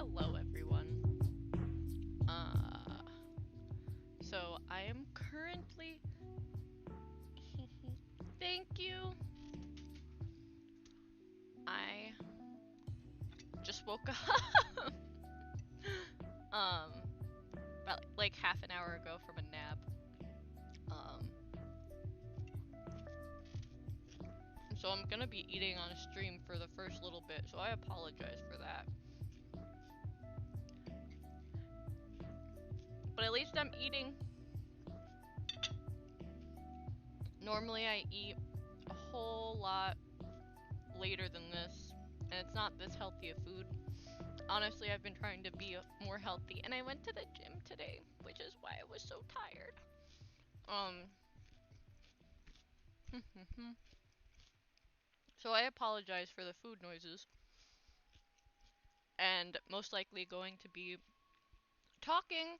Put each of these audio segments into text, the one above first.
Hello, everyone. So I am currently. Thank you. I just woke up. About like half an hour ago from a nap. Um, so I'm gonna be eating on a stream for the first little bit. So I apologize for that. But at least I'm eating. Normally I eat a whole lot later than this, and it's not this healthy of food. Honestly, I've been trying to be more healthy, and I went to the gym today, which is why I was so tired. So I apologize for the food noises, and most likely going to be talking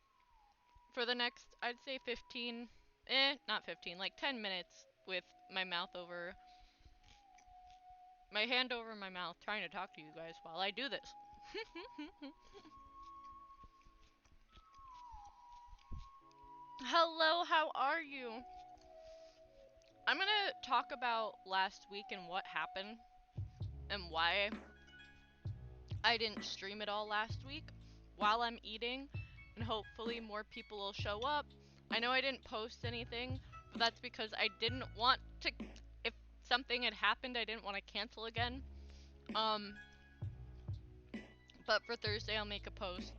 for the next, I'd say 15, not 15, like 10 minutes with my mouth over, my hand over my mouth, trying to talk to you guys while I do this. Hello, how are you? I'm gonna talk about last week and what happened and why I didn't stream it all last week while I'm eating, and hopefully more people will show up. I know I didn't post anything, but that's because I didn't want to, if something had happened, I didn't want to cancel again. But for Thursday I'll make a post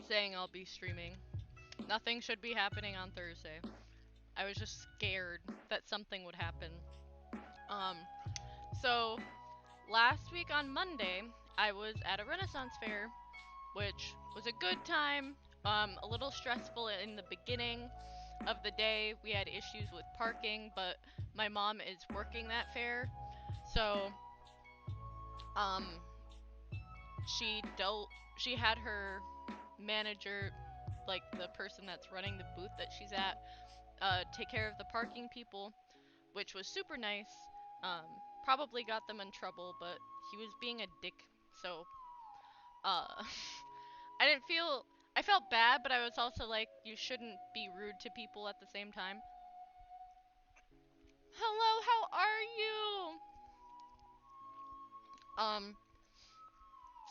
saying I'll be streaming. Nothing should be happening on Thursday. I was just scared that something would happen. So last week on Monday, I was at a Renaissance fair, which was a good time. A little stressful in the beginning of the day. We had issues with parking, but my mom is working that fair, so um, she had her manager, like the person that's running the booth that she's at, take care of the parking people, which was super nice. Probably got them in trouble, but he was being a dick, so uh I didn't feel I felt bad, but I was also like, you shouldn't be rude to people at the same time. Hello, how are you?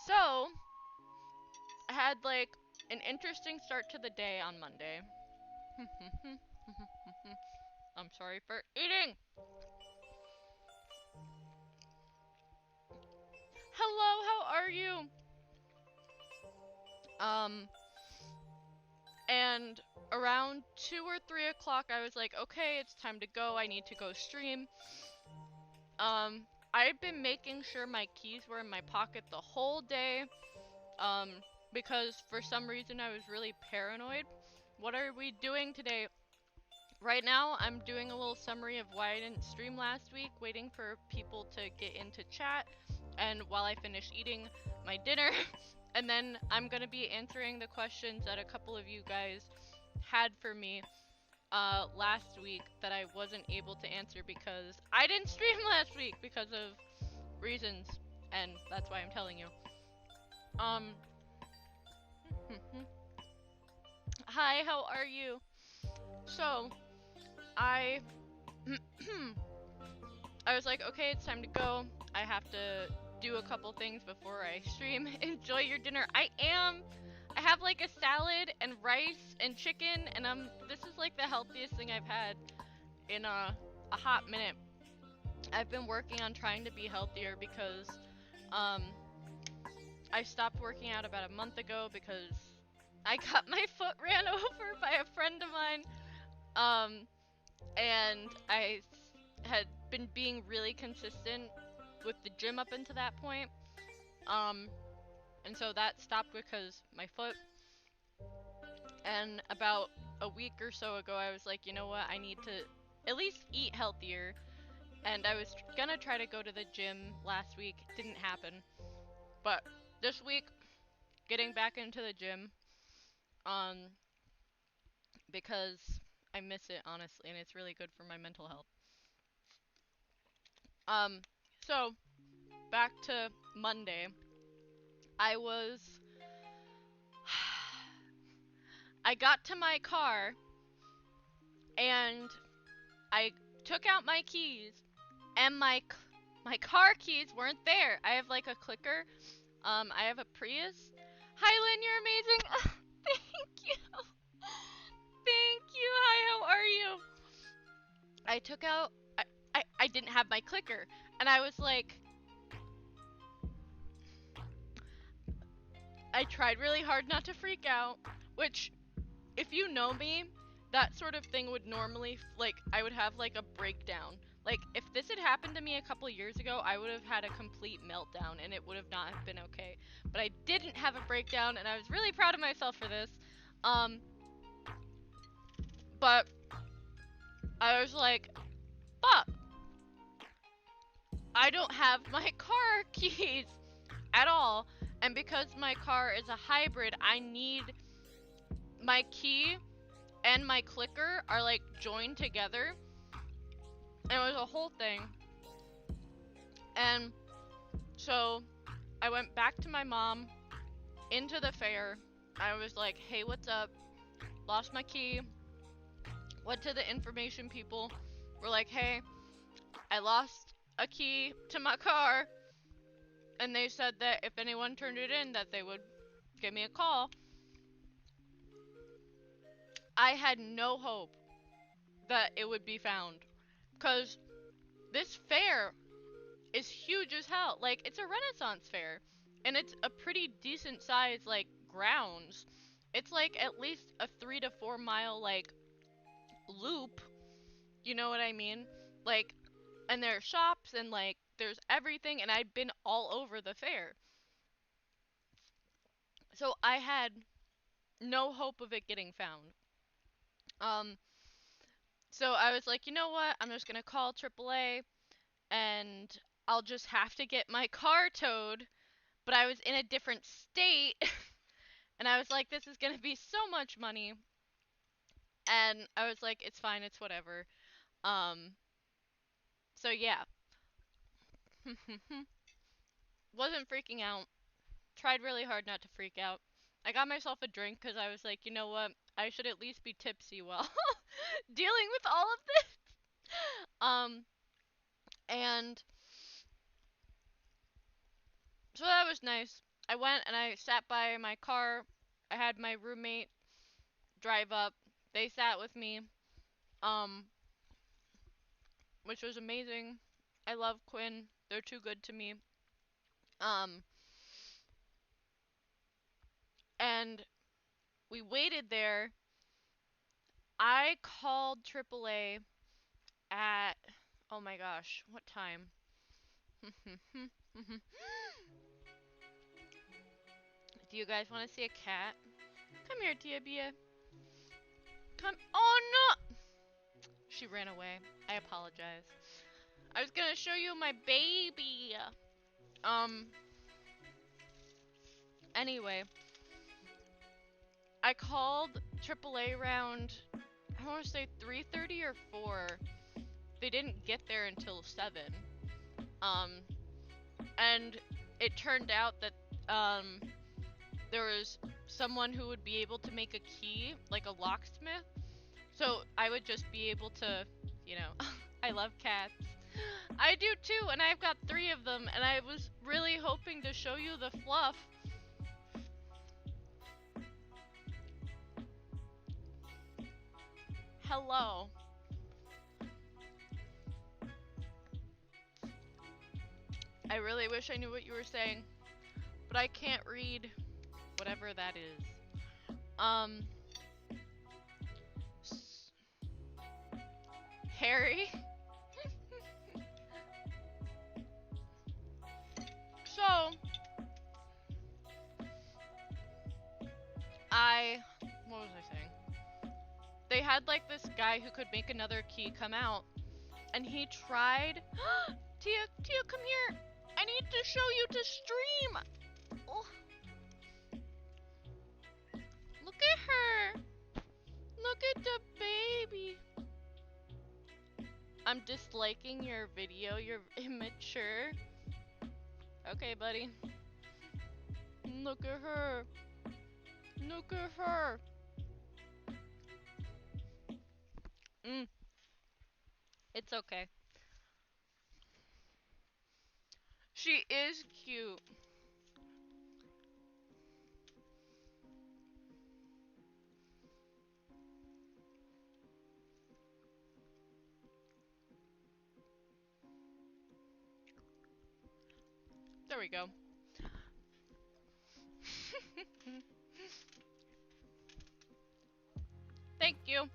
So I had like an interesting start to the day on Monday. I'm sorry for eating. Hello, how are you? Um, and around 2 or 3 o'clock, I was like, okay, it's time to go. I need to go stream. I've been making sure my keys were in my pocket the whole day, um, because for some reason I was really paranoid. What are we doing today? Right now, I'm doing a little summary of why I didn't stream last week, waiting for people to get into chat, and while I finish eating my dinner, and then I'm gonna be answering the questions that a couple of you guys had for me last week that I wasn't able to answer because I didn't stream last week because of reasons, and that's why I'm telling you. Um, Hi, how are you? So, I I was like, okay, it's time to go. I have to do a couple things before I stream. Enjoy your dinner. I am. I have like a salad and rice and chicken, and this is like the healthiest thing I've had in a hot minute. I've been working on trying to be healthier because um I stopped working out about a month ago because I got my foot ran over by a friend of mine. Um and had been being really consistent with the gym up until that point. Um, and so that stopped because my foot. And about a week or so ago, I was like, you know what? I need to at least eat healthier. And I was gonna try to go to the gym last week. Didn't happen. But this week, getting back into the gym, um, because I miss it honestly, and it's really good for my mental health. Um, so back to Monday, I got to my car and I took out my keys and my car keys weren't there. I have like a clicker. I have a Prius. Hi Lynn, you're amazing. Thank you. Thank you. Hi, how are you? I took out I didn't have my clicker and I was like, I tried really hard not to freak out, which, if you know me, that sort of thing would normally, like, I would have, like, a breakdown. Like, if this had happened to me a couple years ago, I would have had a complete meltdown, and it would have not have been okay. But I didn't have a breakdown, and I was really proud of myself for this. But I was like, fuck, I don't have my car keys at all. And because my car is a hybrid, I need my key and my clicker are like joined together. And it was a whole thing. And so I went back to my mom into the fair. I was like, hey, what's up? Lost my key. Went to the information people. We're like, hey, I lost a key to my car. And they said that if anyone turned it in, that they would give me a call. I had no hope that it would be found. Because this fair is huge as hell. Like, it's a Renaissance fair. And it's a pretty decent size, like, grounds. It's like at least a 3 to 4 mile, like, loop. You know what I mean? Like, and there are shops and, like, there's everything. And I'd been all over the fair. So I had no hope of it getting found. So I was like, you know what? I'm just gonna call AAA and I'll just have to get my car towed. But I was in a different state. And I was like, this is gonna be so much money. And I was like, it's fine, it's whatever. So yeah. Wasn't freaking out. Tried really hard not to freak out. I got myself a drink because I was like, you know what? I should at least be tipsy while dealing with all of this. And so that was nice. I went and I sat by my car. I had my roommate drive up. They sat with me, um, which was amazing. I love Quinn. They're too good to me. Um, and we waited there. I called AAA at, oh my gosh, what time? Do you guys want to see a cat? Come here, Tia. Come. Oh no! She ran away. I apologize. I was gonna show you my baby. Anyway, I called AAA around, I want to say 3:30 or 4. They didn't get there until 7. Um, and it turned out that, there was someone who would be able to make a key, like a locksmith. So I would just be able to, you know, I love cats. I do too, and I've got 3 of them, and I was really hoping to show you the fluff. Hello. I really wish I knew what you were saying, but I can't read whatever that is. Harry? So, what was I saying? They had like this guy who could make another key come out, and he tried. Tia, come here. I need to show you to stream. Oh. Look at her. Look at the baby. I'm disliking your video. You're immature. Okay, buddy. Look at her. Look at her. It's okay. She is cute. There we go. Thank you.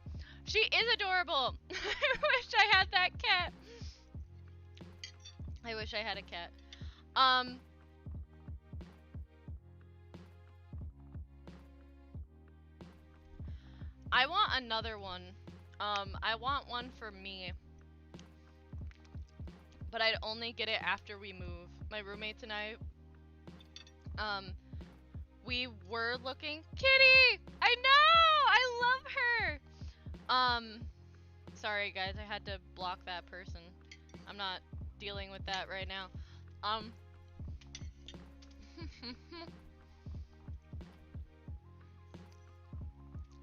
She is adorable. I wish I had that cat. I wish I had a cat. I want another one. I want one for me. But I'd only get it after we move. My roommates and I, we were looking. Kitty! I know! I love her! Sorry guys, I had to block that person. I'm not dealing with that right now.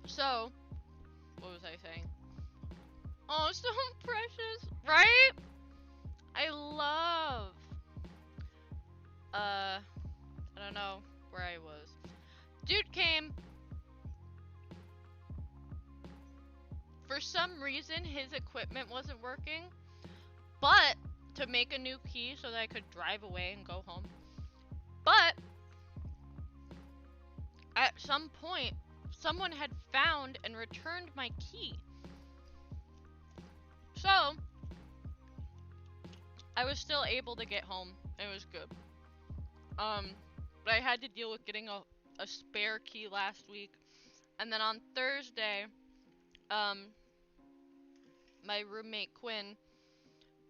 So, what was I saying? Oh, so precious, right? I love, I don't know where I was. Dude came. For some reason, his equipment wasn't working, but to make a new key so that I could drive away and go home. But at some point, someone had found and returned my key. So, I was still able to get home. It was good. But I had to deal with getting a spare key last week. And then on Thursday, my roommate Quinn,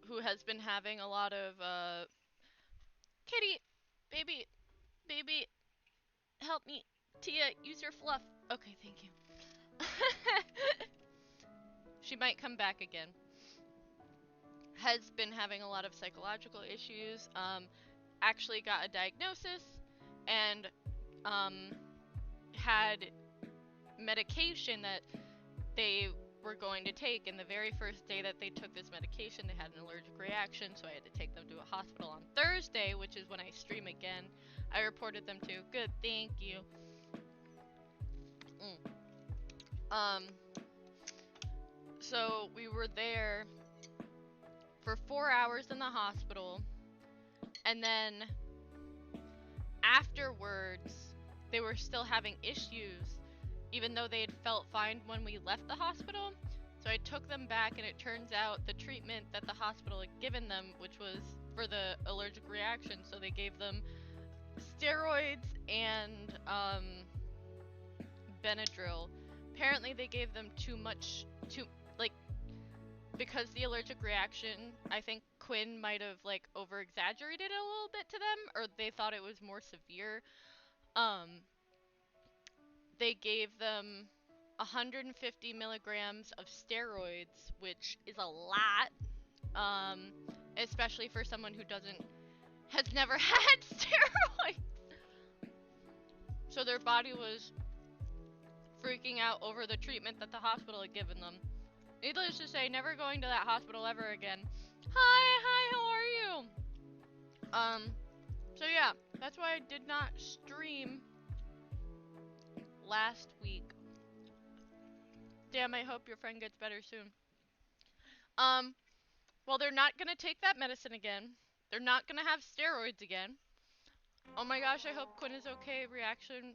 who has been having a lot of, Kitty, baby, help me. Tia, use your fluff. Okay, thank you. She might come back again. Has been having a lot of psychological issues, actually got a diagnosis, and, had medication that they were going to take, and the very first day that they took this medication, they had an allergic reaction, so I had to take them to a hospital on Thursday, which is when I stream again. I reported them to. Good, thank you. So we were there for 4 hours in the hospital, and then afterwards, they were still having issues, even though they had felt fine when we left the hospital. So I took them back, and it turns out the treatment that the hospital had given them, which was for the allergic reaction, so they gave them steroids and Benadryl. Apparently they gave them too much, because the allergic reaction, I think Quinn might have like over exaggerated a little bit to them, or they thought it was more severe. They gave them 150 milligrams of steroids, which is a lot, especially for someone who has never had steroids. So their body was freaking out over the treatment that the hospital had given them. Needless to say, never going to that hospital ever again. Hi, how are you? So yeah, that's why I did not stream last week. Damn, I hope your friend gets better soon. Well, they're not gonna take that medicine again. They're not gonna have steroids again. Oh my gosh, I hope Quinn is okay. Reaction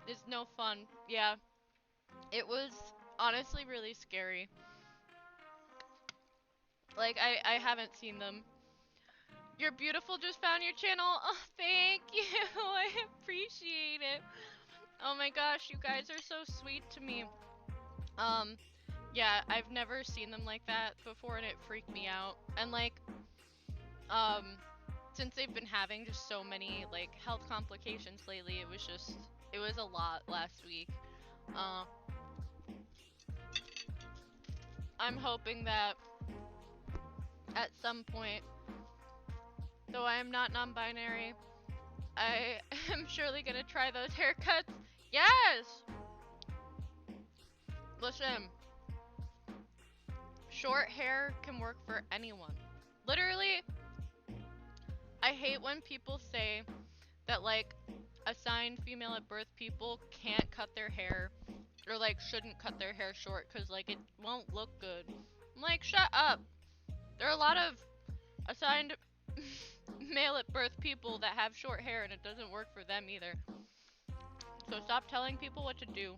is no fun. Yeah, it was honestly really scary. Like, I haven't seen them. You're beautiful, just found your channel. Oh, thank you. I appreciate it. Oh my gosh, you guys are so sweet to me. Yeah, I've never seen them like that before, and it freaked me out. And like, since they've been having just so many like health complications lately, it was a lot last week. I'm hoping that at some point, though I am not non-binary, I am surely gonna try those haircuts. Yes! Listen, short hair can work for anyone. Literally, I hate when people say that, like, assigned female at birth people can't cut their hair, or, like, shouldn't cut their hair short because, like, it won't look good. I'm like, shut up. There are a lot of assigned male at birth people that have short hair and it doesn't work for them either. So stop telling people what to do.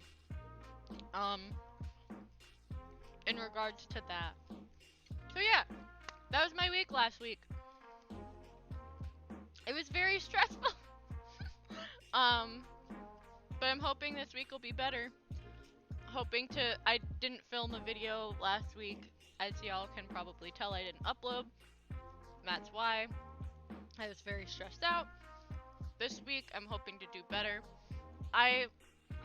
In regards to that. So yeah, that was my week last week. It was very stressful. But I'm hoping this week will be better. I didn't film a video last week, as y'all can probably tell I didn't upload. That's why. I was very stressed out. This week, I'm hoping to do better. I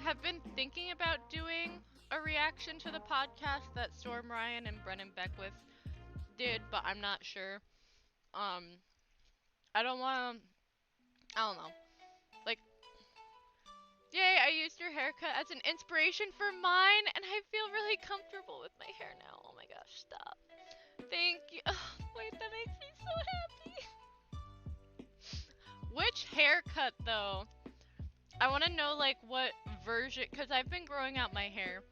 have been thinking about doing a reaction to the podcast that Storm Ryan and Brennan Beckwith did, but I'm not sure. I don't know. Like, yay, I used your haircut as an inspiration for mine, and I feel really comfortable with my hair now. Oh my gosh, stop. Thank you. Oh, wait, that makes me so happy. Which haircut, though? I want to know, like, what version, because I've been growing out my hair,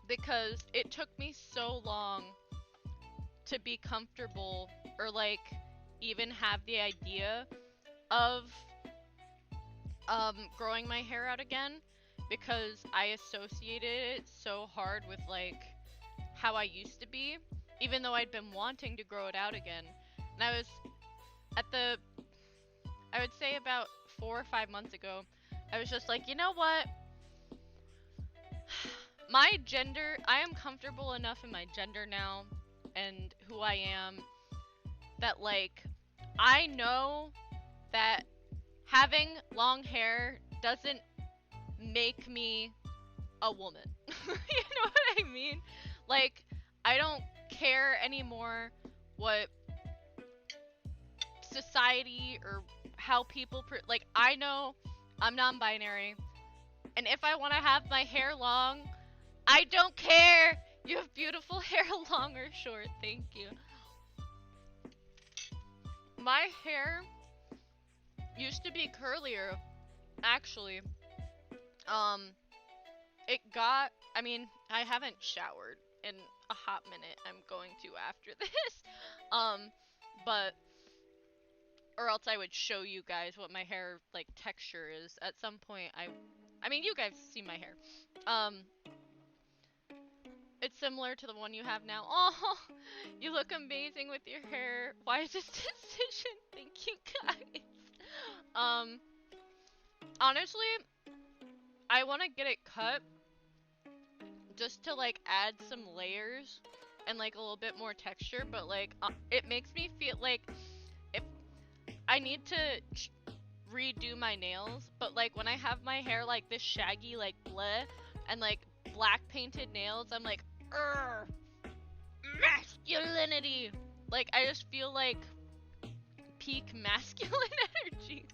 because it took me so long to be comfortable, or, like, even have the idea of, growing my hair out again, because I associated it so hard with, like, how I used to be, even though I'd been wanting to grow it out again. And I was I would say about 4 or 5 months ago, I was just like, you know what? My gender, I am comfortable enough in my gender now and who I am that, like, I know that having long hair doesn't make me a woman. You know what I mean? Like, I don't care anymore what society or how people like, I know I'm non-binary, and if I want to have my hair long, I don't care. You have beautiful hair, long or short. Thank you. My hair used to be curlier, actually. I mean, I haven't showered in a hot minute. I'm going to after this. But, or else I would show you guys what my hair, like, texture is. At some point, I mean, you guys see my hair. It's similar to the one you have now. Oh, you look amazing with your hair. Why is this decision? Thank you, guys. Honestly, I want to get it cut just to, like, add some layers and, like, a little bit more texture, but, like, it makes me feel like if I need to redo my nails, but, like, when I have my hair, like, this shaggy, like, bleh, and, like, black painted nails, I'm like, masculinity. Like, I just feel like peak masculine energy.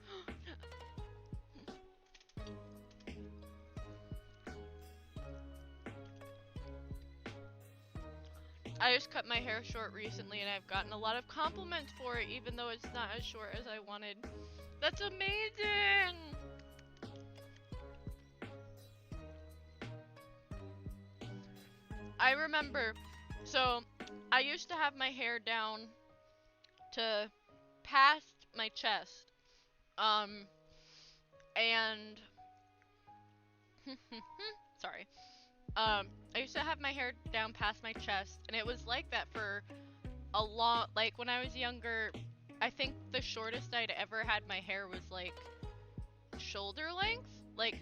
I just cut my hair short recently and I've gotten a lot of compliments for it, even though it's not as short as I wanted. That's amazing! I remember, so I used to have my hair down to past my chest, and sorry, I used to have my hair down past my chest, and it was like that for a long, like, when I was younger, I think the shortest I'd ever had my hair was, like, shoulder length. Like,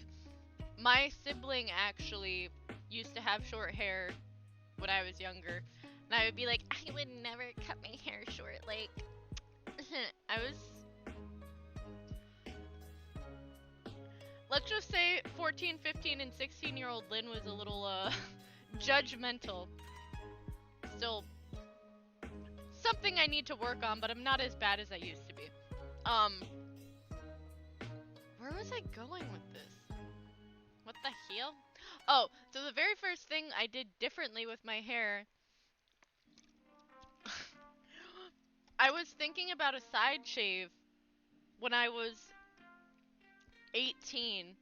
my sibling actually used to have short hair when I was younger, and I would be like, I would never cut my hair short, like, I was, let's just say 14, 15, and 16-year-old Lynn was a little, judgmental. Still something I need to work on, but I'm not as bad as I used to be. Where was I going with this? What the hell? Oh, so the very first thing I did differently with my hair, I was thinking about a side shave when I was 18.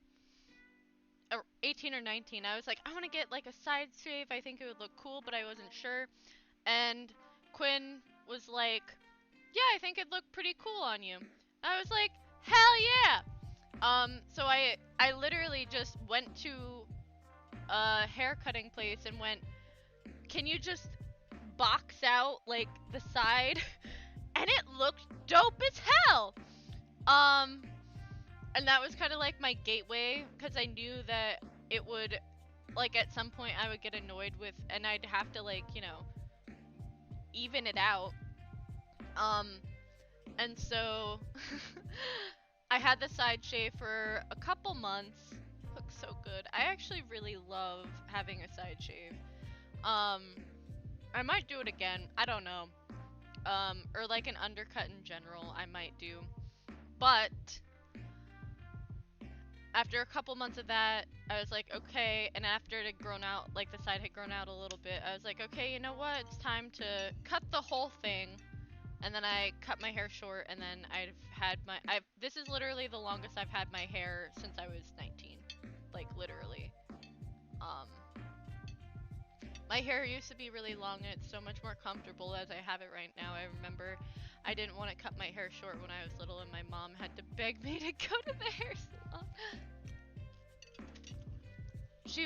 Or 18 or 19. I was like, I want to get like a side shave. I think it would look cool, but I wasn't sure. And Quinn was like, yeah, I think it'd look pretty cool on you. I was like, hell yeah. So I literally just went to a hair cutting place and went, can you just box out like the side? And it looked dope as hell. And that was kind of like my gateway, because I knew that it would, like, at some point I would get annoyed with, and I'd have to, like, you know, even it out. And so I had the side shave for a couple months. Looks so good. I actually really love having a side shave. I might do it again. I don't know. Or like an undercut in general, I might do. But after a couple months of that, I was like, okay, and after it had grown out, like the side had grown out a little bit, I was like, okay, you know what, it's time to cut the whole thing. And then I cut my hair short, and then this is literally the longest I've had my hair since I was 19. Like, literally. My hair used to be really long, and it's so much more comfortable as I have it right now. I remember I didn't want to cut my hair short when I was little, and my mom had to beg me to go to the hair salon.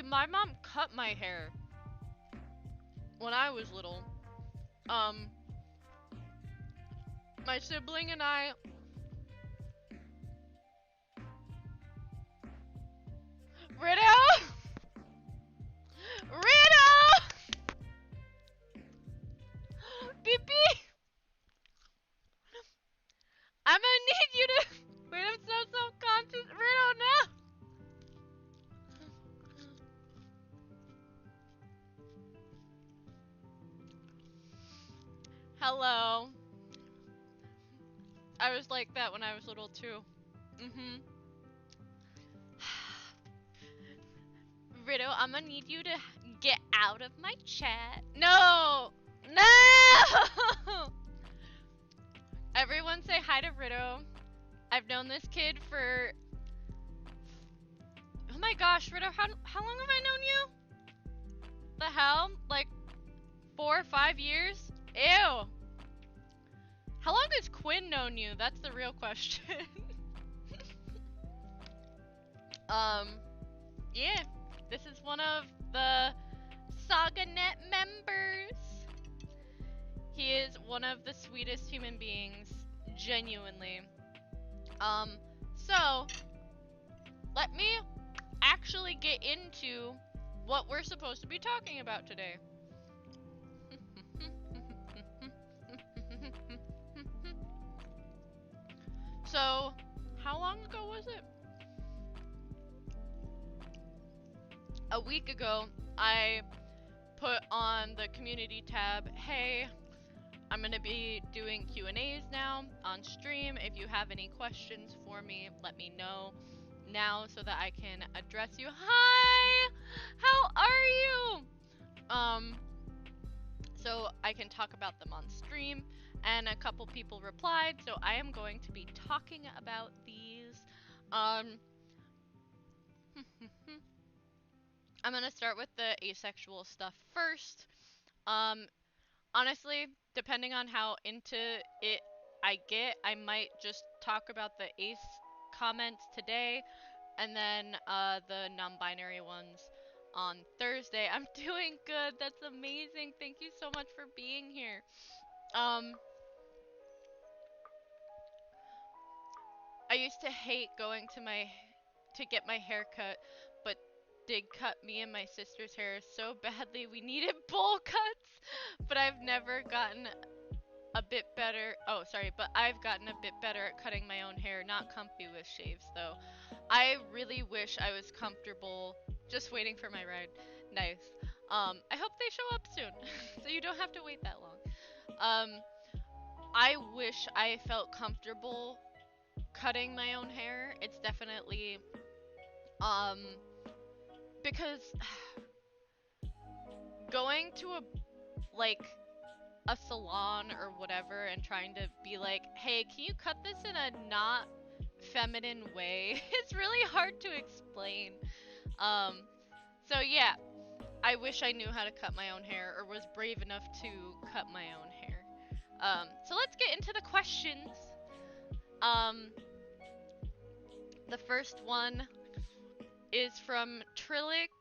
My mom cut my hair when I was little. My sibling and I... Riddle! Pee-pee! I'm gonna need you to... Wait, I'm so self-conscious. Riddle, now! Hello. I was like that when I was little, too. Riddle, I'm gonna need you to get out of my chat. No! No! Everyone say hi to Riddle. I've known this kid for... Oh my gosh, Riddle, how long have I known you? The hell? Like 4 or 5 years? Ew. How long has Quinn known you? That's the real question. Yeah. This is one of the SagaNet members. He is one of the sweetest human beings, genuinely. So, let me actually get into what we're supposed to be talking about today. So, how long ago was it? A week ago, I put on the community tab, hey, I'm going to be doing Q&As now on stream. If you have any questions for me, let me know now so that I can address you. Hi! How are you? So I can talk about them on stream, and a couple people replied, so I am going to be talking about these. I'm gonna start with the asexual stuff first. Honestly, depending on how into it I get, I might just talk about the ace comments today, and then the non-binary ones on Thursday. I'm doing good. That's amazing. Thank you so much for being here. I used to hate going to get my hair cut, but did cut me and my sister's hair so badly we needed bowl cuts, but I've never gotten a bit better. Oh, sorry, but I've gotten a bit better at cutting my own hair. Not comfy with shaves, though. I really wish I was comfortable. Just waiting for my ride. Nice. I hope they show up soon, so you don't have to wait that long. I wish I felt comfortable cutting my own hair. It's definitely um because going to like a salon or whatever and trying to be like, hey, can you cut this in a not feminine way? It's really hard to explain. Um, so yeah, I wish I knew how to cut my own hair or was brave enough to cut my own hair. So let's get into the questions. Um, the first one is from Troxel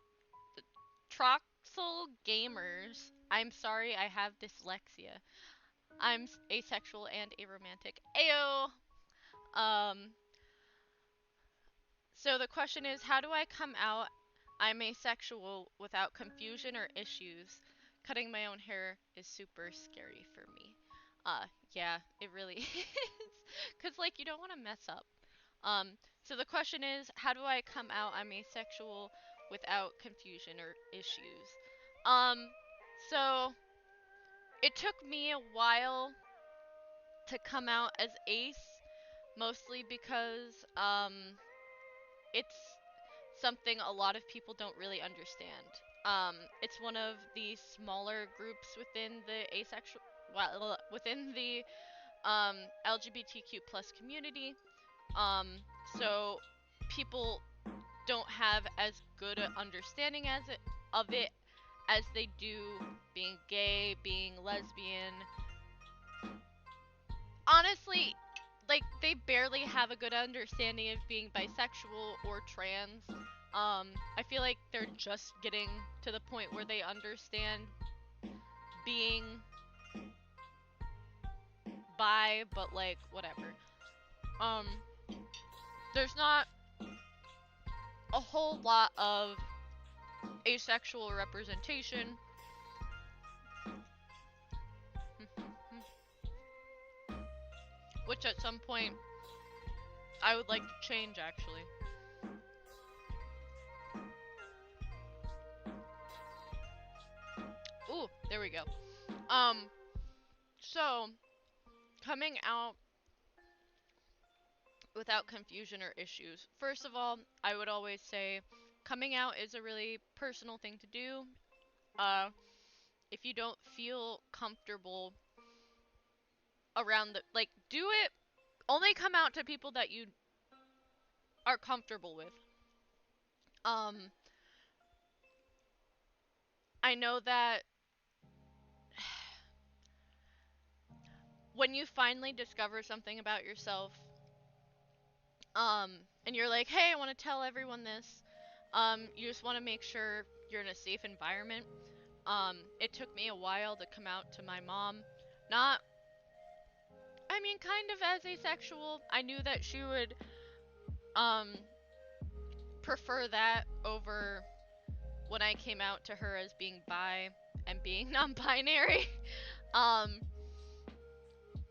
Gamers. I'm sorry, I have dyslexia. I'm asexual and aromantic. Ayo! Um, so the question is, how do I come out I'm asexual without confusion or issues? Cutting my own hair is super scary for me. Yeah, it really is. Cause like you don't want to mess up. Um, so the question is, how do I come out I'm asexual without confusion or issues? Um, so it took me a while to come out as ace, mostly because it's something a lot of people don't really understand. It's one of the smaller groups within the asexual, well, within the LGBTQ plus community. Um, so people don't have as good an understanding of it as they do being gay, being lesbian. Honestly, like they barely have a good understanding of being bisexual or trans. I feel like they're just getting to the point where they understand being bi, but like whatever. Um, there's not a whole lot of asexual representation, which at some point I would like to change actually. Ooh, there we go. Um, so coming out without confusion or issues. First of all, I would always say coming out is a really personal thing to do. Uh, if you don't feel comfortable around the, like, do it, only come out to people that you are comfortable with. Um, I know that when you finally discover something about yourself, and you're like, hey, I want to tell everyone this, you just want to make sure you're in a safe environment. It took me a while to come out to my mom. Not, I mean, kind of as asexual. I knew that she would, um, prefer that over when I came out to her as being bi and being non-binary. um,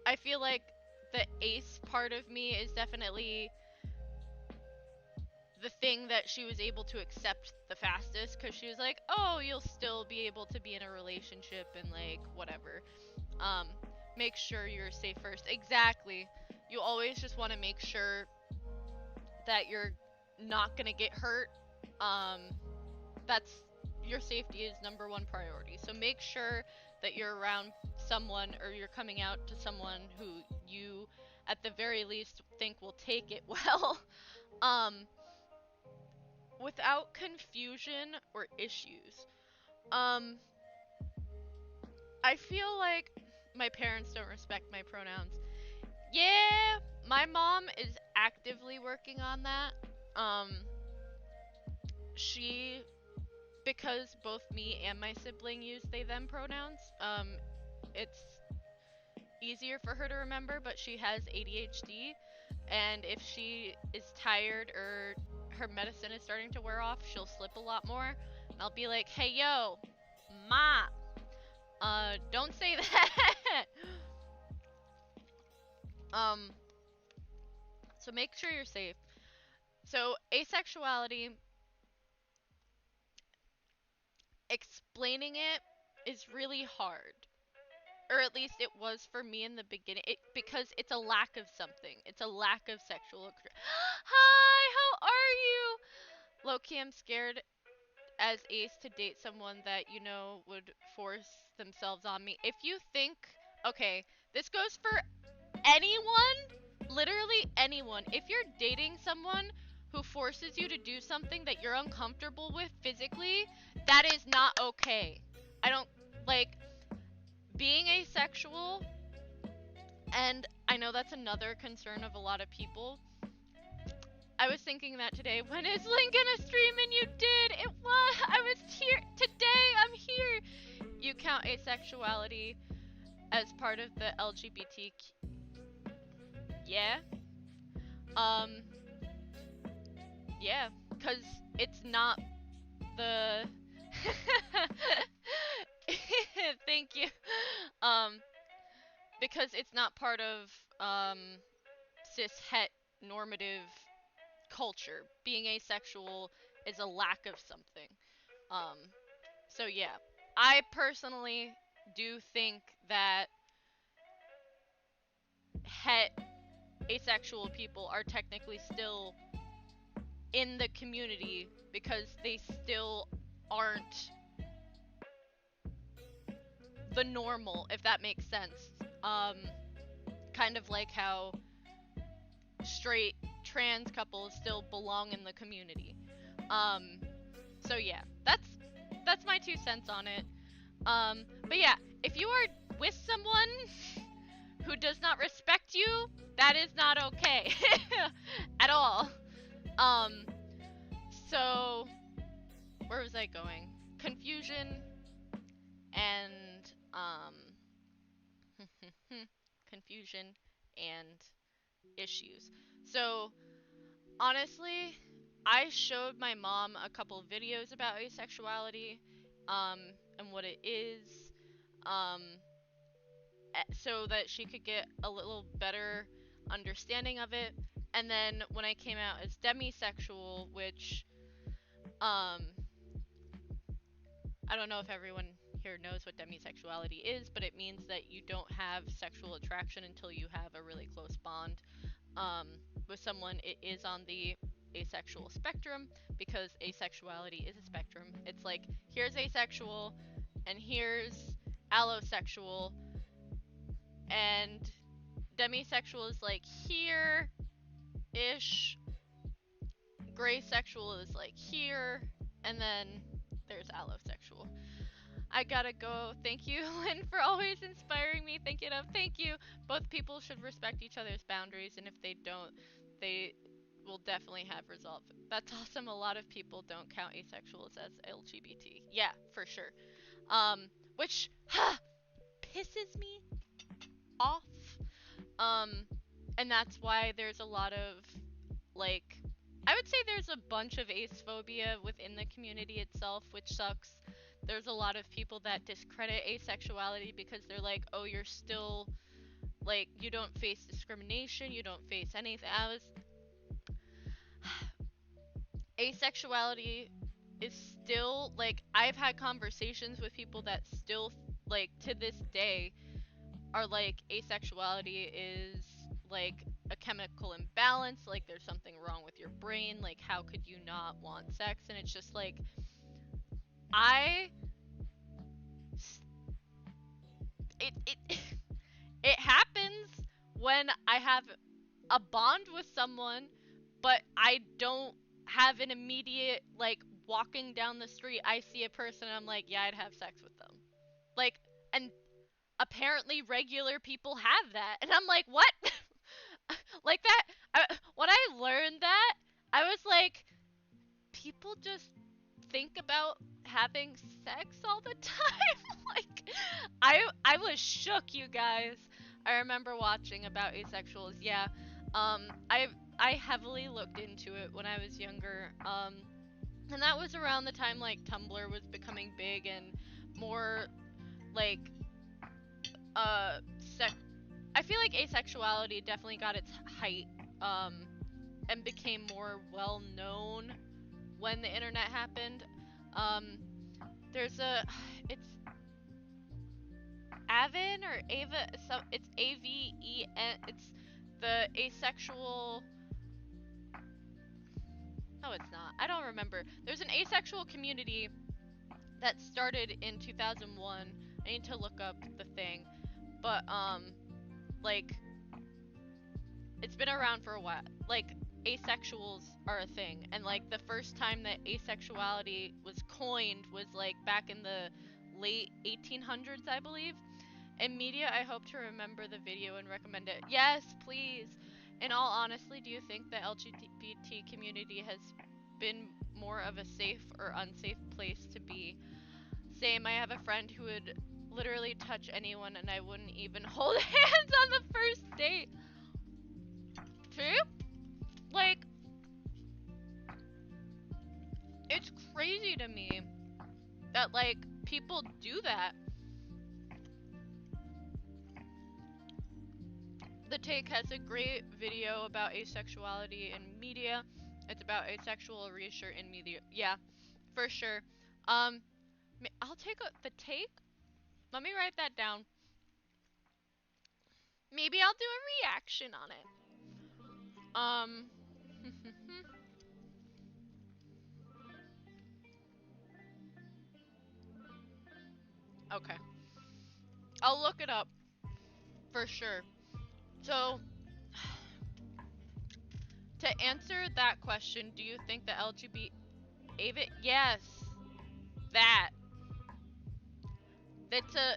I feel like the ace part of me is definitely the thing that she was able to accept the fastest, because she was like, oh, you'll still be able to be in a relationship and like whatever. Um, make sure you're safe first. Exactly. You always just want to make sure that you're not gonna get hurt. Um, that's your safety is number one priority. So make sure that you're around someone or you're coming out to someone who you at the very least think will take it well. um, without confusion or issues. Um, I feel like my parents don't respect my pronouns. Yeah, my mom is actively working on that. Um, she, because both me and my sibling use they them pronouns, it's easier for her to remember, but she has ADHD, and if she is tired or her medicine is starting to wear off, she'll slip a lot more. And I'll be like, hey yo, ma, don't say that. um, so make sure you're safe. So asexuality, explaining it is really hard. or at least it was for me in the beginning, because it's a lack of something. It's a lack of sexual. Hi, how are you? Low-key, I'm scared as Ace to date someone that, you know, would force themselves on me. If you think, okay, this goes for anyone, literally anyone. If you're dating someone who forces you to do something that you're uncomfortable with physically, that is not okay. I don't, like, being asexual, and I know that's another concern of a lot of people. I was thinking that today. When is Link gonna stream? And you did. It was. I was here today. I'm here. You count asexuality as part of the LGBTQ? Yeah. Um. Yeah. Cause it's not the. Thank you. Um. Because it's not part of cis het normative culture. Being asexual is a lack of something. Um, so yeah, I personally do think that het asexual people are technically still in the community because they still aren't the normal, if that makes sense. Kind of like how straight trans couples still belong in the community. So yeah, that's my 2 cents on it. But yeah, if you are with someone who does not respect you, that is not okay at all. Um, so where was I going? Confusion and confusion and issues. So honestly, I showed my mom a couple of videos about asexuality, and what it is, um, so that she could get a little better understanding of it. And then when I came out as demisexual, which, I don't know if everyone here knows what demisexuality is, but it means that you don't have sexual attraction until you have a really close bond, um, with someone. It is on the asexual spectrum, because asexuality is a spectrum. It's like, here's asexual, and here's allosexual, and demisexual is like here-ish, gray sexual is like here, and then there's allosexual. I gotta go. Thank you, Lynn, for always inspiring me. Thank you, Dove. Thank you. Both people should respect each other's boundaries, and if they don't, they will definitely have resolve. That's awesome. A lot of people don't count asexuals as LGBT. Yeah, for sure. Which pisses me off. Um, and that's why there's a lot of, like, I would say there's a bunch of ace phobia within the community itself, which sucks. There's a lot of people that discredit asexuality because they're like, oh, you're still, like, you don't face discrimination, you don't face anything. Asexuality is still, like, I've had conversations with people that still, like, to this day, are like, asexuality is like a chemical imbalance, like there's something wrong with your brain, like how could you not want sex? And it's just like, I it it happens when I have a bond with someone, but I don't have an immediate, like, walking down the street, I see a person and I'm like, yeah, I'd have sex with them. Like, and apparently regular people have that. And I'm like, what? Like that, when I learned that, I was like, people just think about having sex all the time. Like, I was shook, you guys. I remember watching about asexuals. Yeah, I heavily looked into it when I was younger. And that was around the time, like, Tumblr was becoming big and more, like, uh I feel like asexuality definitely got its height, and became more well known when the internet happened. Um there's a it's Avon or Ava. So it's AVEN. It's the asexual. No, it's not. I don't remember. There's an asexual community that started in 2001. I need to look up the thing, but like it's been around for a while. Like asexuals are a thing, and like the first time that asexuality was coined was like back in the late 1800s, I believe. In media, I hope to remember the video and recommend it. Yes, please. In all honesty, do you think the LGBT community has been more of a safe or unsafe place to be? Same, I have a friend who would literally touch anyone and I wouldn't even hold hands on the first date. See? Like, it's crazy to me that, like, people do that. The Take has a great video about asexuality in media. It's about asexual erasure in media. Yeah, for sure. Um, I'll take the Take. Let me write that down. Maybe I'll do a reaction on it. Okay. I'll look it up for sure. So, to answer that question, do you think the LGBT Ava? Yes, that. That's a.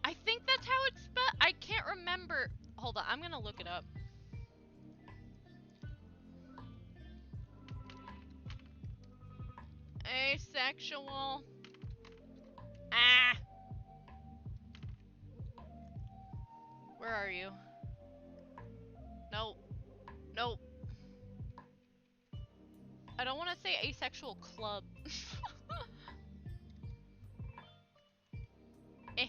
I think that's how it's spelled. I can't remember. Hold on, I'm gonna look it up. Asexual. Ah. Where are you? Nope. Nope. I don't want to say asexual club. eh.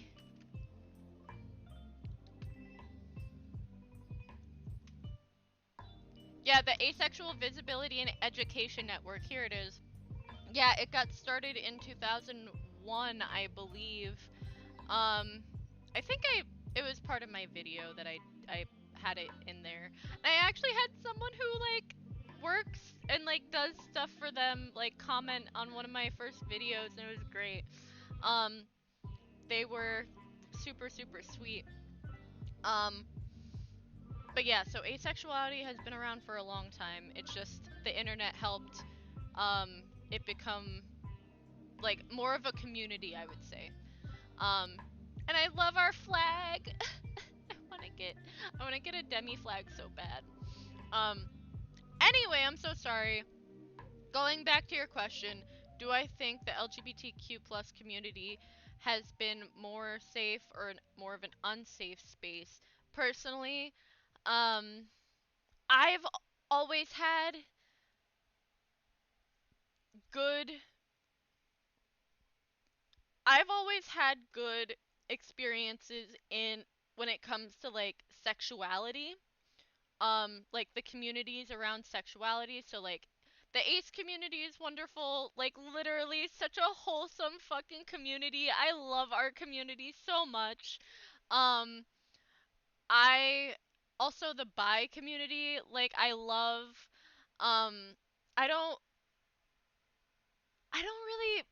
Yeah, the Asexual Visibility and Education Network. Here it is. Yeah, it got started in 2001, I believe. I think it was part of my video that I had it in there. And I actually had someone who like works and like does stuff for them like comment on one of my first videos, and it was great. They were super sweet. Um, but yeah, so asexuality has been around for a long time. It's just the internet helped it become like more of a community, I would say. Um, and I love our flag. I wanna get a demi flag so bad. Um, anyway, I'm so sorry. Going back to your question, do I think the LGBTQ plus community has been more safe or more of an unsafe space? Personally, um, I've always had good I've always had good experiences in when it comes to like sexuality. Like the communities around sexuality, so like the ace community is wonderful, like literally such a wholesome fucking community. I love our community so much. Um I also the bi community, like I love um I don't I don't really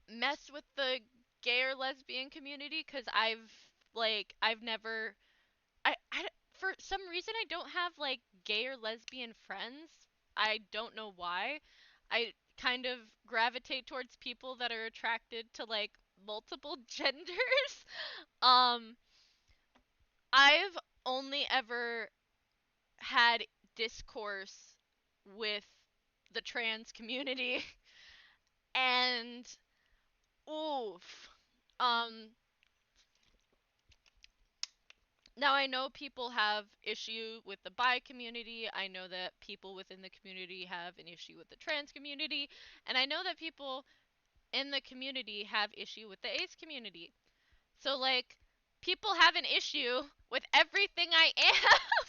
mess with the gay or lesbian community because I've never I for some reason I don't have like gay or lesbian friends. I don't know why. I kind of gravitate towards people that are attracted to like multiple genders. Um I've only ever had discourse with the trans community and oof. Um Now, I know people have issue with the bi community. I know that people within the community have an issue with the trans community, and I know that people in the community have issue with the ace community. So like people have an issue with everything I am.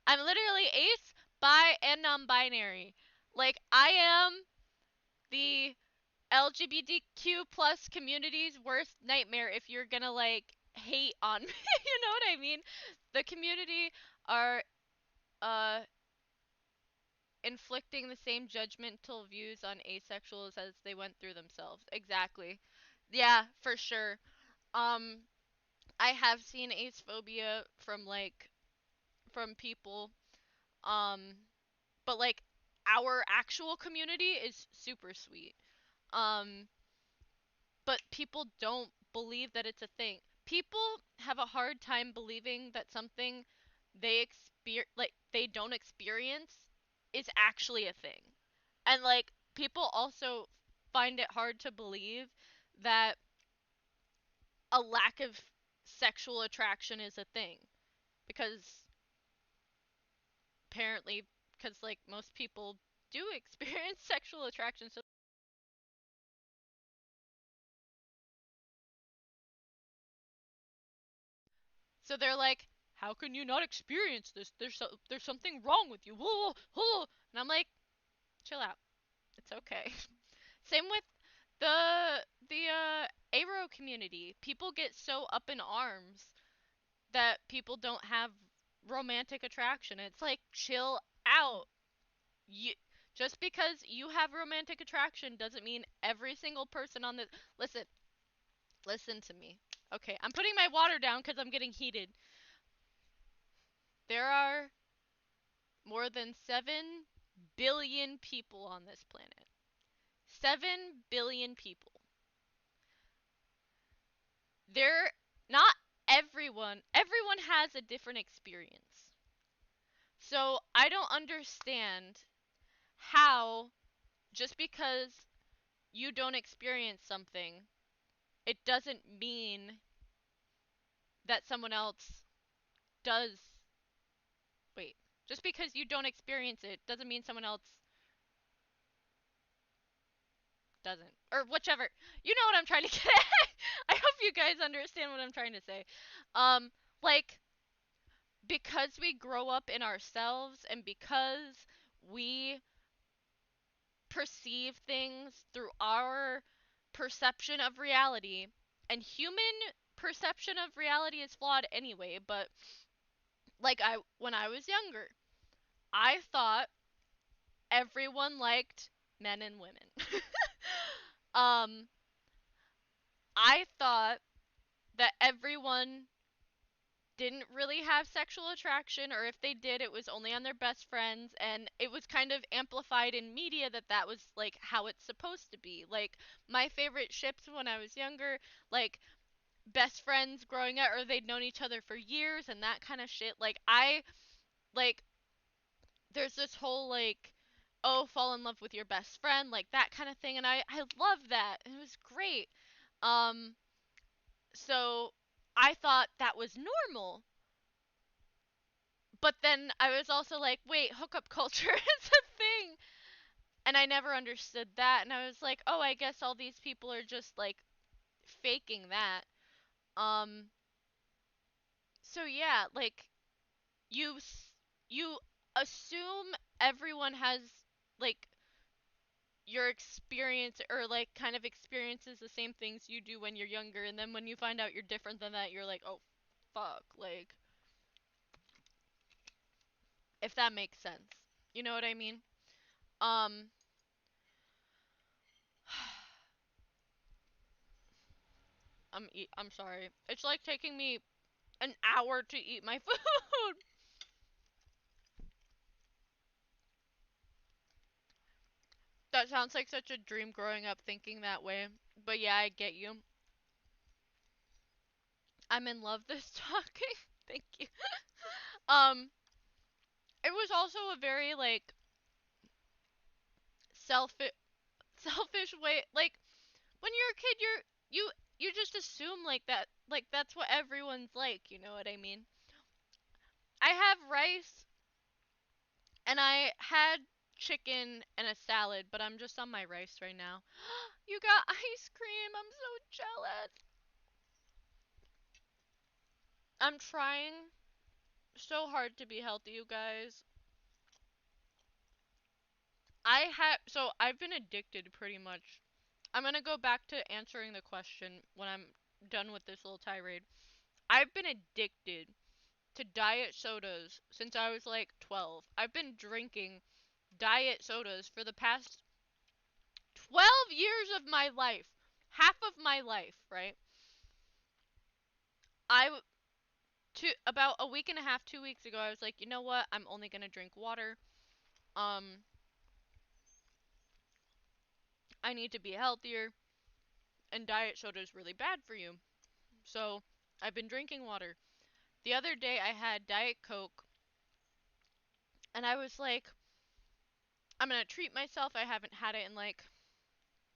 I'm literally ace, bi, and non-binary. Like I am the LGBTQ plus community's worst nightmare if you're gonna like hate on me. You know what I mean? The community are uh inflicting the same judgmental views on asexuals as they went through themselves. Exactly. Yeah, for sure. Um I have seen ace-phobia from like from people um but like our actual community is super sweet. Um but people don't believe that it's a thing. People have a hard time believing that something they don't experience is actually a thing. And like people also find it hard to believe that a lack of sexual attraction is a thing because apparently because like most people do experience sexual attraction, so they're like, how can you not experience this? There's something wrong with you. Whoa, whoa. And I'm like, chill out. It's okay. Same with the Aro community. People get so up in arms that people don't have romantic attraction. It's like, chill out. You just because you have romantic attraction doesn't mean every single person on the listen, listen to me. Okay, I'm putting my water down cuz I'm getting heated. There are more than 7 billion people on this planet. 7 billion people. They're not everyone has a different experience. So I don't understand how just because you don't experience something, it doesn't mean that someone else does. Wait, just because you don't experience it doesn't mean someone else doesn't. Or whichever. You know what I'm trying to get at. I hope you guys understand what I'm trying to say. Um, like, because we grow up in ourselves and because we perceive things through our perception of reality, and human perception of reality is flawed anyway, but like when I was younger, I thought everyone liked men and women. um I thought that everyone didn't really have sexual attraction, or if they did, it was only on their best friends, and it was kind of amplified in media that that was like how it's supposed to be. Like my favorite ships when I was younger, like best friends growing up, or they'd known each other for years and that kind of shit. Like I like there's this whole like, oh, fall in love with your best friend, like that kind of thing, and I love that. It was great. Um so I thought that was normal. But then I was also like, wait, hookup culture is a thing. And I never understood that. And I was like, oh, I guess all these people are just like faking that. Um so yeah, like you assume everyone has like your experience or like kind of experiences the same things you do when you're younger, and then when you find out you're different than that, you're like, oh fuck, like if that makes sense. You know what I mean? Um I'm sorry. It's like taking me an hour to eat my food. That sounds like such a dream growing up thinking that way. But yeah, I get you. I'm in love this talking. Thank you. um it was also a very like selfish selfish way, like when you're a kid you just assume like that, like that's what everyone's like, you know what I mean? I have rice and I had chicken and a salad, but I'm just on my rice right now. You got ice cream. I'm so jealous. I'm trying so hard to be healthy, you guys. I've been addicted pretty much. I'm gonna go back to answering the question when I'm done with this little tirade. I've been addicted to diet sodas since I was like 12. I've been drinking diet sodas for the past 12 years of my life. Half of my life, right? I about a week and a half, 2 weeks ago, I was like, you know what? I'm only gonna drink water. Um, I need to be healthier, and diet soda is really bad for you. So I've been drinking water. The other day, I had Diet Coke, and I was like, I'm gonna treat myself. I haven't had it in like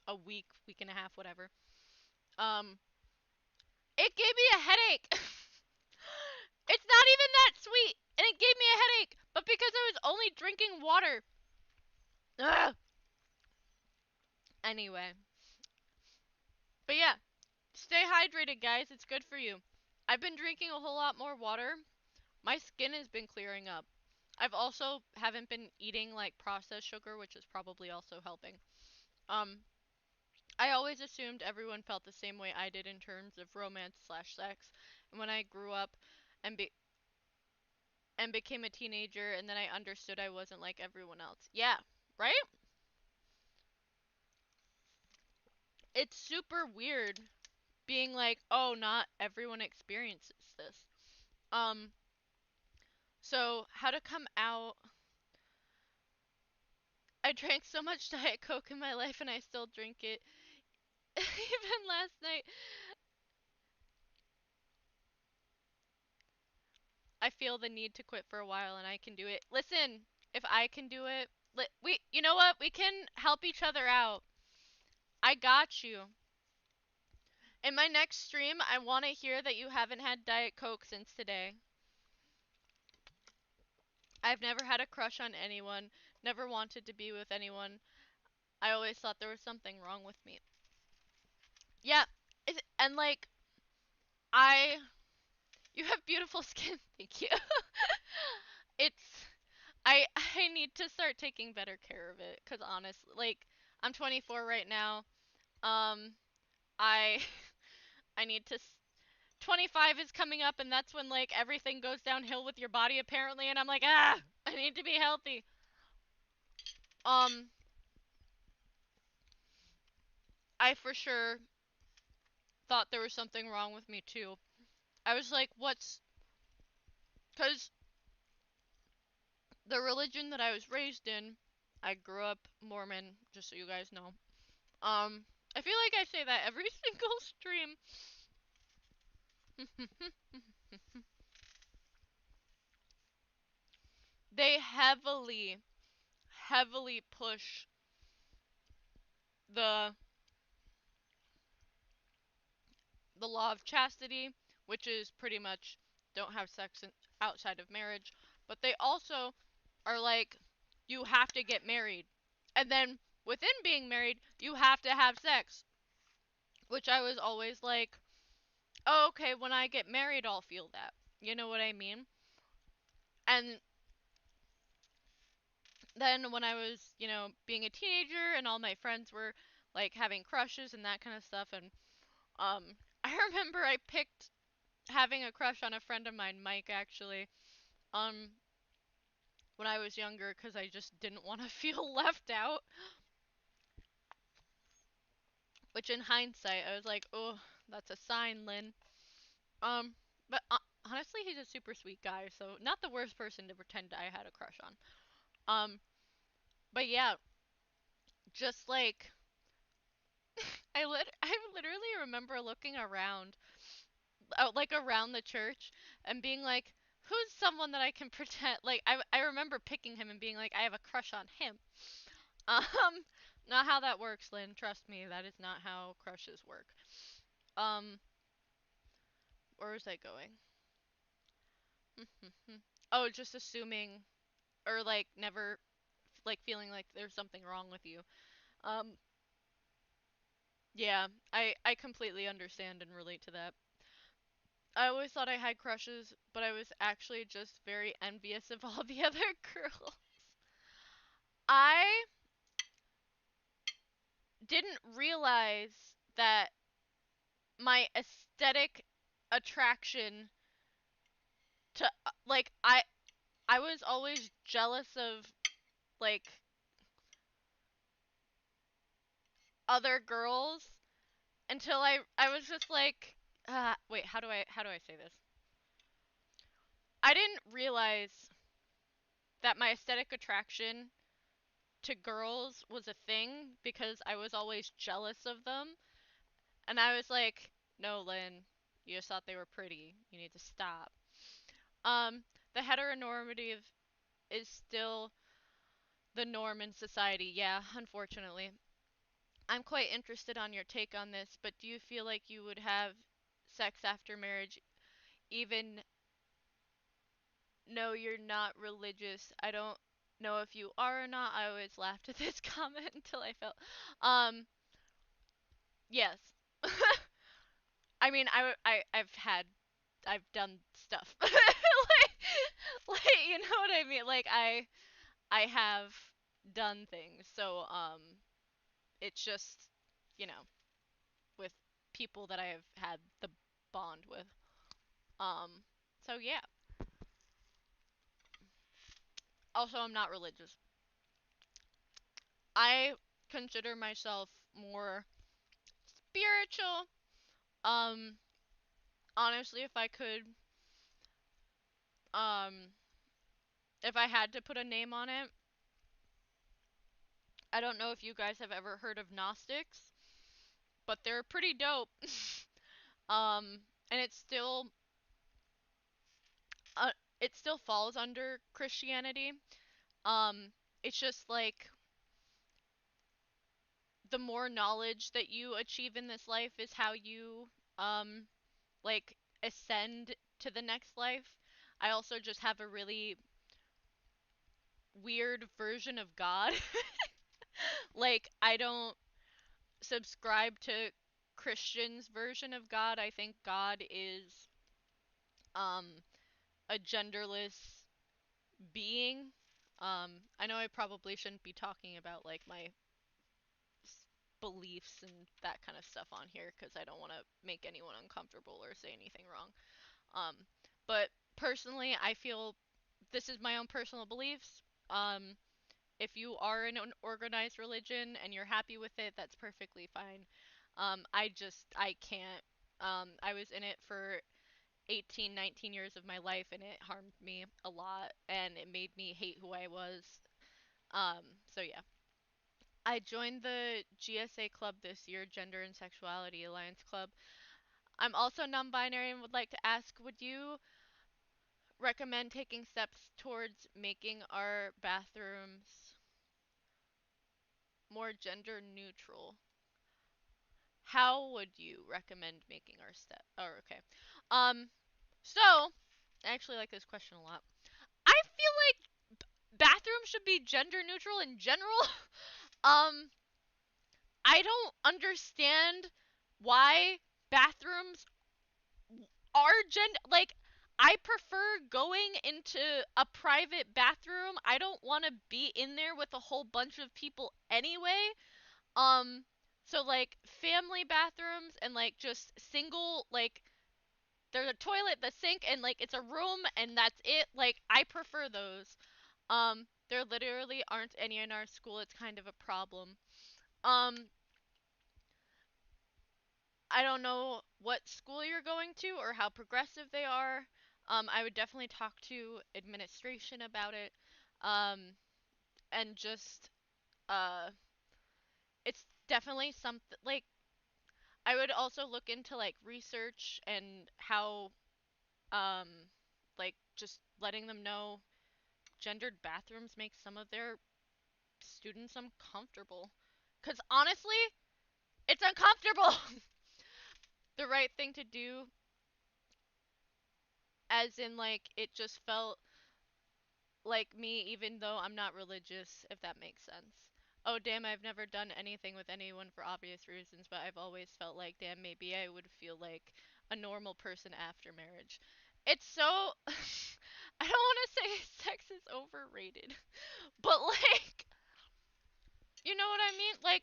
a week, week and a half, whatever. Um, it gave me a headache. It's not even that sweet, and it gave me a headache. But because I was only drinking water. Ugh. Anyway. But yeah, stay hydrated, guys. It's good for you. I've been drinking a whole lot more water. My skin has been clearing up. I've also haven't been eating like processed sugar, which is probably also helping. Um, I always assumed everyone felt the same way I did in terms of romance slash sex. And when I grew up and became a teenager, and then I understood I wasn't like everyone else. Yeah, right? It's super weird being like, oh, not everyone experiences this. Um, so how to come out? I drank so much Diet Coke in my life, and I still drink it. Even last night, I feel the need to quit for a while, and I can do it. Listen, if I can do it, you know what? We can help each other out. I got you. In my next stream, I want to hear that you haven't had Diet Coke since today. I've never had a crush on anyone, never wanted to be with anyone. I always thought there was something wrong with me. Yeah, and like, I, you have beautiful skin, thank you. It's, I need to start taking better care of it, cause honestly, like, I'm 24 right now. Um, I, I need to 25 is coming up, and that's when like everything goes downhill with your body apparently, and I'm like, I need to be healthy. Um, I for sure thought there was something wrong with me too. I was like, cuz the religion that I was raised in, I grew up Mormon, just so you guys know. I feel like I say that every single stream. They heavily push the the law of chastity, which is pretty much don't have sex outside of marriage, but they also are like, you have to get married. And then within being married, you have to have sex. Which I was always like, oh, okay, when I get married, I'll feel that. You know what I mean? And then when I was, being a teenager and all my friends were like having crushes and that kind of stuff, and I remember I picked having a crush on a friend of mine, Mike, actually, um, when I was younger, because I just didn't want to feel left out. Which in hindsight, I was like, oh, that's a sign, Lynn. Um, but honestly, he's a super sweet guy, so not the worst person to pretend I had a crush on. Um, but yeah, just like I literally remember looking around, like around the church, and being like, who's someone that I can pretend? Like I remember picking him and being like, I have a crush on him. Um, not how that works, Lynn. Trust me, that is not how crushes work. Um, where was I going? Oh, just assuming, or like never, like feeling like there's something wrong with you. Um, yeah, I completely understand and relate to that. I always thought I had crushes, but I was actually just very envious of all the other girls. I didn't realize that my aesthetic attraction to like I was always jealous of like other girls until I was just like wait, how do I say this? I didn't realize that my aesthetic attraction to girls was a thing because I was always jealous of them. And I was like, no, Lynn, you just thought they were pretty. You need to stop. Um, the heteronormative is still the norm in society, yeah, unfortunately. I'm quite interested on your take on this, but do you feel like you would have sex after marriage even though you're not religious? I don't know if you are or not. I always laughed at this comment until I felt yes. I mean, I've done stuff. Like you know what I mean? Like I have done things. So it's just, you know, with people that I have had the bond with. Um so yeah. Also, I'm not religious. I consider myself more spiritual. Um honestly, um if I had to put a name on it, I don't know if you guys have ever heard of Gnostics, but they're pretty dope. And uh, it still falls under Christianity. Um, it's just like the more knowledge that you achieve in this life is how you um like ascend to the next life. I also just have a really weird version of God. Like I don't subscribe to Christians' version of God. I think God is um a genderless being. I know I probably shouldn't be talking about like my beliefs and that kind of stuff on here because I don't want to make anyone uncomfortable or say anything wrong. Um, but personally, I feel this is my own personal beliefs. If you are in an organized religion and you're happy with it, that's perfectly fine. I can't. I was in it for 18, 19 years of my life and it harmed me a lot and it made me hate who I was. So yeah. I joined the GSA club this year, Gender and Sexuality Alliance Club. I'm also non-binary and would like to ask, would you recommend taking steps towards making our bathrooms more gender neutral? How would you recommend making our step? Oh, okay. Um, so I actually like this question a lot. I feel like bathrooms should be gender neutral in general. um, I don't understand why bathrooms are like I prefer going into a private bathroom. I don't want to be in there with a whole bunch of people anyway. Um so like family bathrooms and like just single like there's a toilet, the sink and like it's a room and that's it. Like I prefer those. There literally aren't any in our school. It's kind of a problem. Um I don't know what school you're going to or how progressive they are. I would definitely talk to administration about it. Um, and just, uh, it's definitely something like I would also look into like research and how, um, like just letting them know gendered bathrooms make some of their students uncomfortable. Cause honestly, it's uncomfortable. The right thing to do, as in like it just felt like me, even though I'm not religious, if that makes sense. Oh, damn, I've never done anything with anyone for obvious reasons, but I've always felt like, damn, maybe I would feel like a normal person after marriage. It's so. I don't want to say sex is overrated, but like, you know what I mean? Like,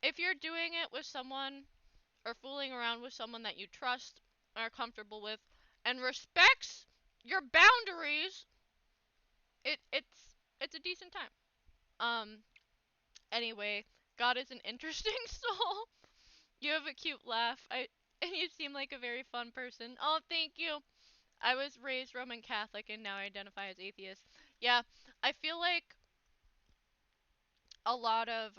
if you're doing it with someone or fooling around with someone that you trust, are comfortable with, and respects your boundaries, it's a decent time. Um. Anyway, God is an interesting soul. You have a cute laugh. And you seem like a very fun person. Oh, thank you. I was raised Roman Catholic and now I identify as atheist. Yeah, I feel like a lot of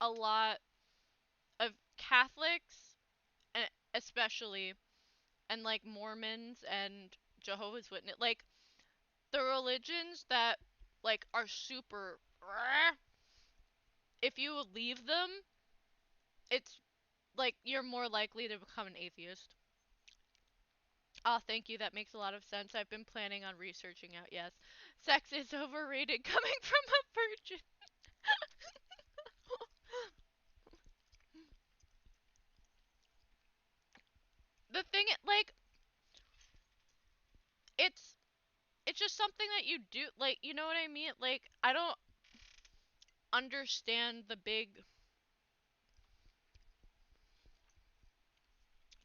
a lot of Catholics, and especially, and like Mormons and Jehovah's Witness, like the religions that like are super if you leave them, it's like you're more likely to become an atheist. Oh, thank you. That makes a lot of sense. I've been planning on researching out. Yes, sex is overrated coming from a virgin. The thing, like, it's it's just something that you do. Like, you know what I mean? Like, I don't understand the big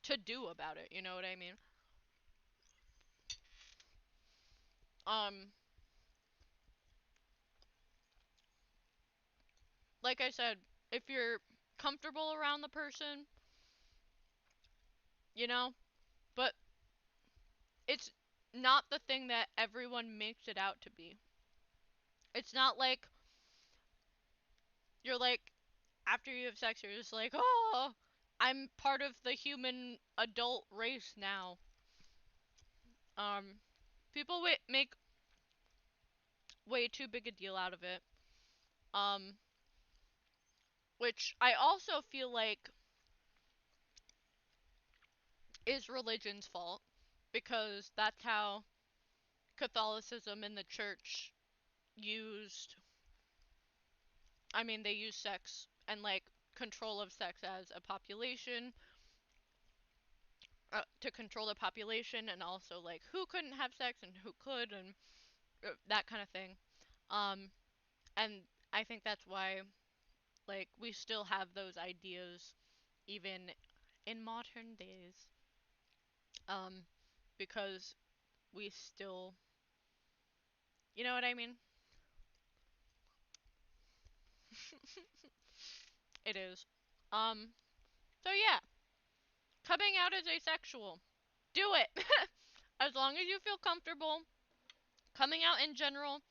to do about it. You know what I mean? Um, like I said, if you're comfortable around the person, you know, but it's not the thing that everyone makes it out to be. It's not like you're like after you have sex, you're just like, oh, I'm part of the human adult race now. Um, people make way too big a deal out of it. Um, which I also feel like is religion's fault because that's how Catholicism and the church used. I mean, they use sex and like control of sex as a population to control the population and also like who couldn't have sex and who could and that kind of thing. Um, and I think that's why like we still have those ideas even in modern days. Um, because we still, you know what I mean? It is. Um, so yeah, coming out as asexual. Do it. As long as you feel comfortable coming out in general,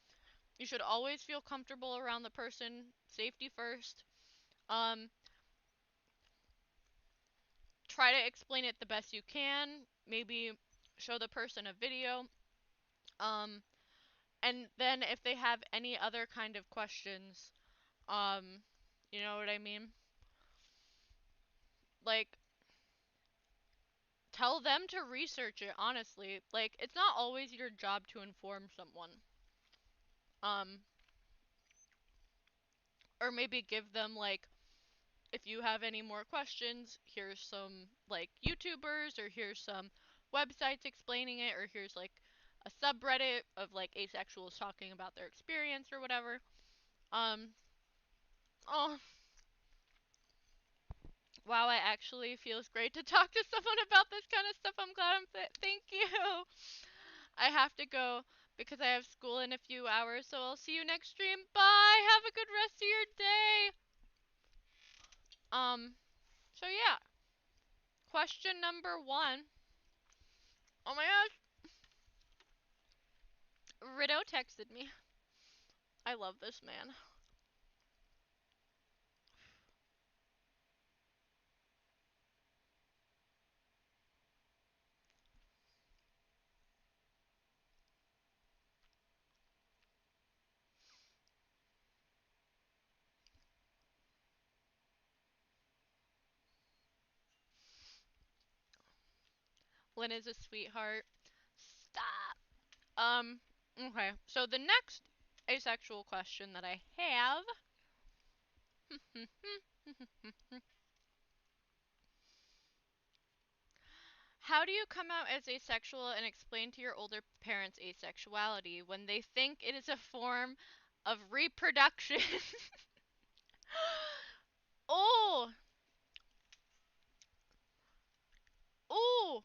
you should always feel comfortable around the person. Safety first. Um, try to explain it the best you can. Maybe show the person a video. Um, and then if they have any other kind of questions, um, you know what I mean? Like, tell them to research it, honestly. Like, it's not always your job to inform someone. Um, or maybe give them, like, if you have any more questions, here's some, like, YouTubers, or here's some websites explaining it, or here's, like, a subreddit of, like, asexuals talking about their experience or whatever. Um, oh, wow, it actually feels great to talk to someone about this kind of stuff. I'm glad thank you. I have to go because I have school in a few hours, so I'll see you next stream. Bye. Have a good rest of your day. So yeah. Question number 1. Oh my gosh. Rido texted me. I love this man. Lynn is a sweetheart. Stop. Okay. So the next asexual question that I have how do you come out as asexual and explain to your older parents asexuality when they think it is a form of reproduction. Oh, oh.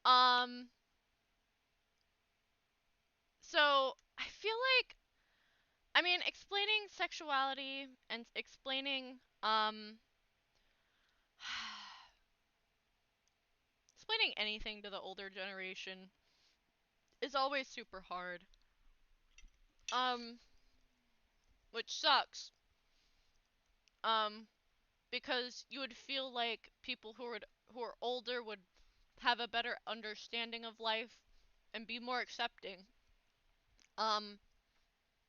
Um, so I feel like, I mean, explaining sexuality and explaining explaining anything to the older generation is always super hard. Um, which sucks. Um, because you would feel like people who are older would have a better understanding of life and be more accepting. Um,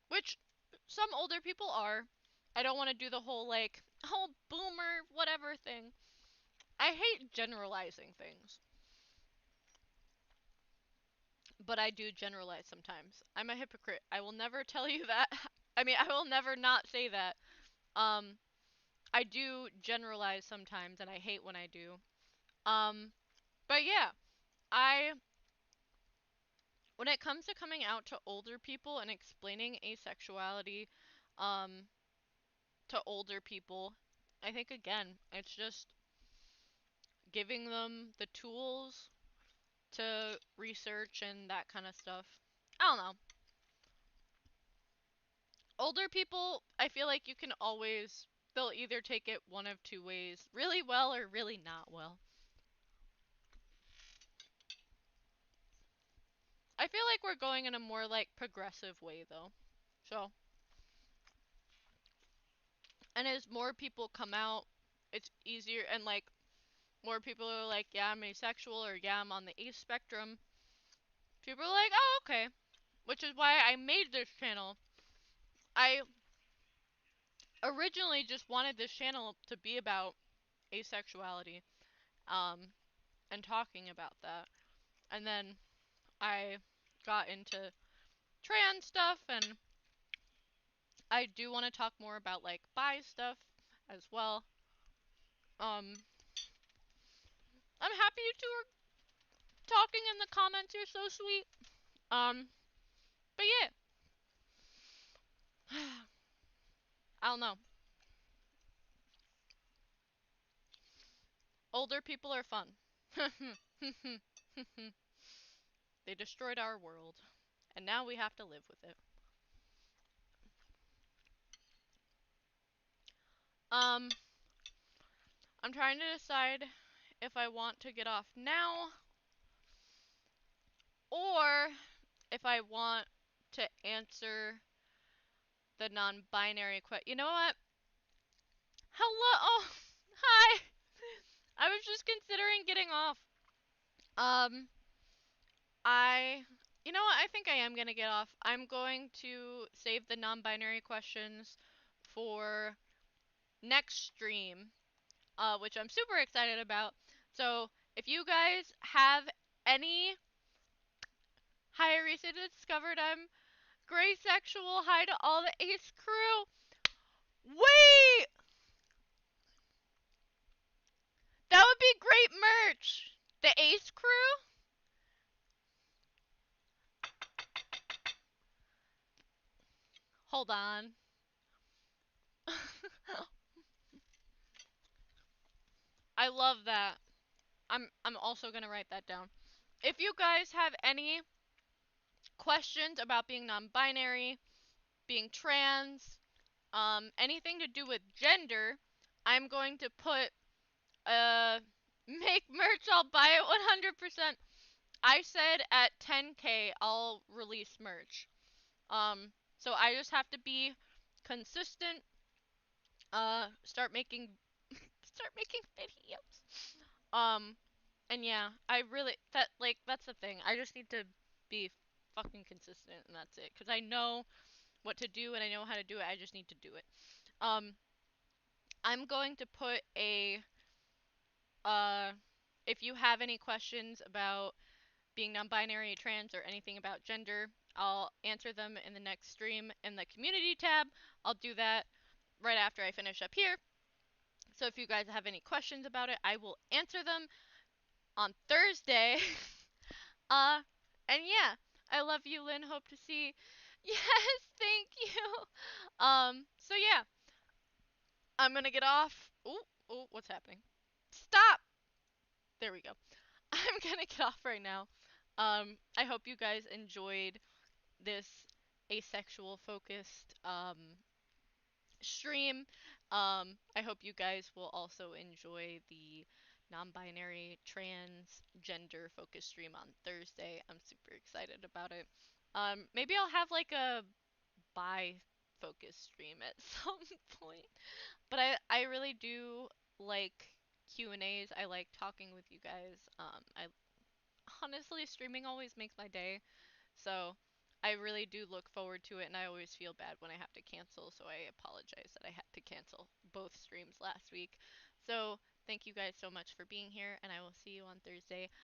which some older people are. I don't want to do the whole like, oh, boomer, whatever thing. I hate generalizing things, but I do generalize sometimes. I'm a hypocrite. I will never tell you that. I mean, I will never not say that. Um, I do generalize sometimes, and I hate when I do. Um, but yeah, I when it comes to coming out to older people and explaining asexuality, um, to older people, I think again, it's just giving them the tools to research and that kind of stuff. I don't know. Older people, I feel like you can always, they'll either take it one of two ways, really well or really not well. I feel like we're going in a more like progressive way though. So, and as more people come out, it's easier and like more people are like, yeah, I'm asexual or yeah, I'm on the ace spectrum. People are like, oh, okay. Which is why I made this channel. I originally just wanted this channel to be about asexuality, um, and talking about that. And then I got into trans stuff, and I do want to talk more about like bi stuff as well. Um, I'm happy you two are talking in the comments. You're so sweet. But yeah, I don't know. Older people are fun. They destroyed our world, and now we have to live with it. Um, I'm trying to decide if I want to get off now or if I want to answer the non-binary question. You know what? Hello. Oh, hi. I was just considering getting off. Um, I. You know what? I think I am gonna get off. I'm going to save the non-binary questions for next stream, which I'm super excited about. So if you guys have any, hi, Arisa discovered I'm gray sexual. Hi to all the Ace crew. Wait, that would be great merch. The Ace crew. Hold on. I love that. I'm also gonna write that down. If you guys have any questions about being non-binary, being trans, anything to do with gender, I'm going to put make merch. I'll buy it 100%. I said at 10K I'll release merch. So I just have to be consistent. Start making start making videos. Um, and yeah, I really that's the thing. I just need to be fucking consistent, and that's it. Cause I know what to do and I know how to do it. I just need to do it. Um, I'm going to put a uh, if you have any questions about being non-binary, trans, or anything about gender, I'll answer them in the next stream in the community tab. I'll do that right after I finish up here. So if you guys have any questions about it, I will answer them on Thursday. uh, and yeah, I love you, Lynn. Hope to see Yes, thank you. So yeah, I'm gonna get off. Oh, oh, what's happening? Stop! There we go. I'm gonna get off right now. I hope you guys enjoyed this asexual focused stream. I hope you guys will also enjoy the non-binary transgender focused stream on Thursday. I'm super excited about it. Maybe I'll have like a bi focused stream at some point. But I really do like Q&As. I like talking with you guys. I honestly streaming always makes my day. So I really do look forward to it, and I always feel bad when I have to cancel, so I apologize that I had to cancel both streams last week. So thank you guys so much for being here, and I will see you on Thursday.